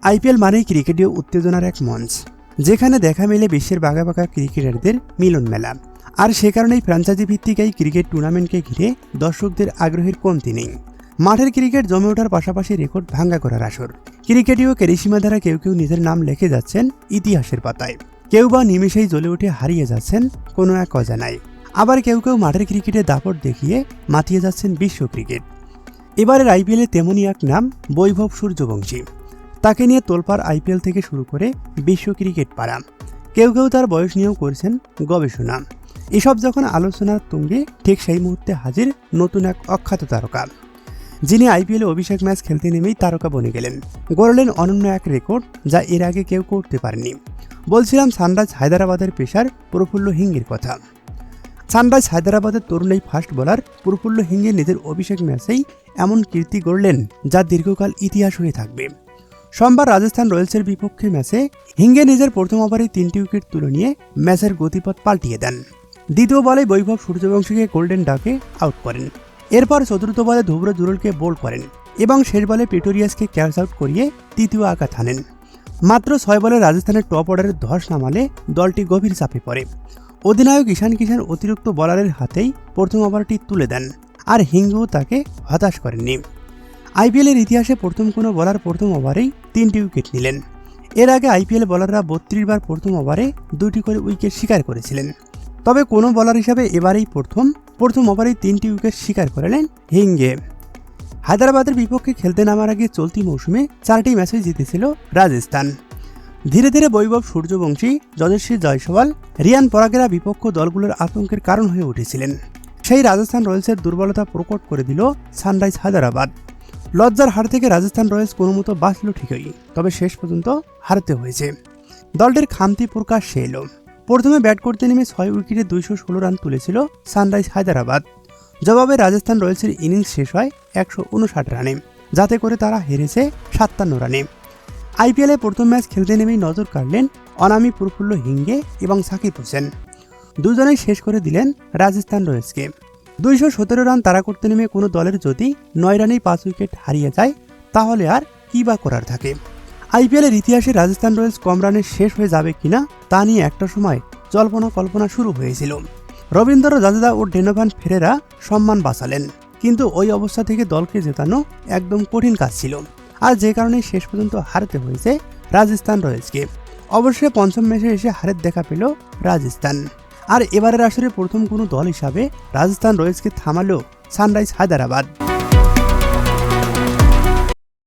IPL মানেই ক্রিকেটীয় উত্তেজনার এক মঞ্চ, যেখানে দেখা মেলে বিশ্বের বাঘা বাঘা ক্রিকেটারদের মিলন মেলা। আর সে কারণেই ফ্র্যাঞ্চাইজি ভিত্তিক এই ক্রিকেট টুর্নামেন্টকে ঘিরে দর্শকদের আগ্রহের কমতি নেই। মাঠের ক্রিকেট জমে ওঠার পাশাপাশি রেকর্ড ভাঙ্গা করার আসর। ক্রিকেটীয় কেরিশিমা দ্বারা কেউ কেউ নিজের নাম লিখে যাচ্ছেন ইতিহাসের পাতায়, কেউ বা নিমেষেই জ্বলে উঠে হারিয়ে যাচ্ছেন কোনো এক অজানায়। আবার কেউ কেউ মাঠের ক্রিকেটে দাপট দেখিয়ে মাতিয়ে যাচ্ছেন বিশ্ব ক্রিকেট। এবারের আইপিএলে তেমনই এক নাম বৈভব সূর্যবংশী। তাকে নিয়ে তোলপাড় আইপিএল থেকে শুরু করে বিশ্ব ক্রিকেট পাড়া। কেউ কেউ তার বয়স নিয়েও করছেন গবেষণা। এসব যখন আলোচনার তুঙ্গে, ঠিক সেই মুহূর্তে হাজির নতুন এক অখ্যাত তারকা, যিনি আইপিএলে অভিষেক ম্যাচ খেলতে নেমেই তারকা বনে গেলেন, গড়লেন অনন্য এক রেকর্ড যা এর আগে কেউ করতে পারেনি। বলছিলাম সানরাইজ হায়দ্রাবাদের পেসার প্রফুল্ল হিঙ্গের কথা। সানরাইজ হায়দ্রাবাদের তরুণ এই ফাস্ট বোলার প্রফুল্ল হিঙ্গে নিজের অভিষেক ম্যাচেই এমন কীর্তি গড়লেন যা দীর্ঘকাল ইতিহাস হয়ে থাকবে। সোমবার রাজস্থান রয়্যালসের বিপক্ষে ম্যাচে হিঙ্গে নিজের প্রথম ওভারে 3টি উইকেট তুলে নিয়ে ম্যাচের গতিপথ পাল্টিয়ে দেন। দ্বিতীয় বলে বৈভব সূর্যবংশীকে গোল্ডেন ডাকে আউট করেন। এরপর চতুর্থ বলে ধ্রুব জুরেলকে বোল্ড করেন এবং শেষ বলে প্রিটোরিয়াসকে ক্যাচ আউট করিয়ে তৃতীয় আঘাত হানেন। মাত্র 6 বলে রাজস্থানের টপ অর্ডারের ধস নামালে দলটি গভীর চাপে পড়ে। অধিনায়ক ঈশান কিষান অতিরিক্ত বলারের হাতেই প্রথম ওভারটি তুলে দেন, আর হিঙ্গেও তাকে হতাশ করেননি। আইপিএলের ইতিহাসে প্রথম কোনো বলার প্রথম ওভারেই 3টি উইকেট নিলেন। এর আগে আইপিএল বলাররা 32 বার প্রথম ওভারে 2টি করে উইকেট শিকার করেছিলেন। তবে কোনো বলার হিসাবে এবারেই প্রথম ওভারেই 3টি উইকেট শিকার করলেন হিঙ্গে। হায়দ্রাবাদের বিপক্ষে খেলতে নামার আগে চলতি মৌসুমে 4টি ম্যাচে জিতেছিল রাজস্থান। ধীরে ধীরে বৈভব সূর্যবংশী, যশস্বী জয়সওয়াল, রিয়ান পরাগেরা বিপক্ষ দলগুলোর আতঙ্কের কারণ হয়ে উঠেছিলেন। সেই রাজস্থান রয়্যালসের দুর্বলতা প্রকট করে দিল সানরাইজ হায়দ্রাবাদ। লজ্জার হার থেকে রাজস্থান রয়্যালস কোনো মতো বাঁচল ঠিকই, তবে শেষ পর্যন্ত হারতে হয়েছে। দলটির খামতি প্রকাশ এলো। প্রথমে ব্যাট করতে নেমে 6 উইকেটে 216 রান তুলেছিল সানরাইজ হায়দ্রাবাদ। জবাবে রাজস্থান রয়্যালসের ইনিংস শেষ হয় 159 রানে, যাতে করে তারা হেরেছে 57 রানে। আইপিএলে প্রথম ম্যাচ খেলতে নেমেই নজর কাড়লেন অনামি প্রফুল্ল হিঙ্গে এবং সাকিব হোসেন। দুজনেই শেষ করে দিলেন রাজস্থান রয়্যালসকে। 217 রান তাড়া করতে নেমে কোনো দলের যদি 9 রানেই 5 উইকেট হারিয়ে যায়, তাহলে আর কি বা করার থাকে। আইপিএলের ইতিহাসে রাজস্থান রয়্যালস কম রানে শেষ হয়ে যাবে কিনা তা নিয়ে একটা সময় জল্পনা কল্পনা শুরু হয়েছিল। রবীন্দ্র জাদেজা ও ডোনোভান ফেরেরা সম্মান বাঁচালেন, কিন্তু ওই অবস্থা থেকে দলকে জেতানো একদম কঠিন কাজ ছিল, আর যে কারণে শেষ পর্যন্ত হারতে হয়েছে রাজস্থান রয়্যালসকে। অবশ্যই পঞ্চম ম্যাচে এসে হারের দেখা পেল রাজস্থান। আর এবারের আসরে প্রথম কোনো দল হিসাবে রাজস্থান রয়্যালসকে থামালো সানরাইজ হায়দ্রাবাদ।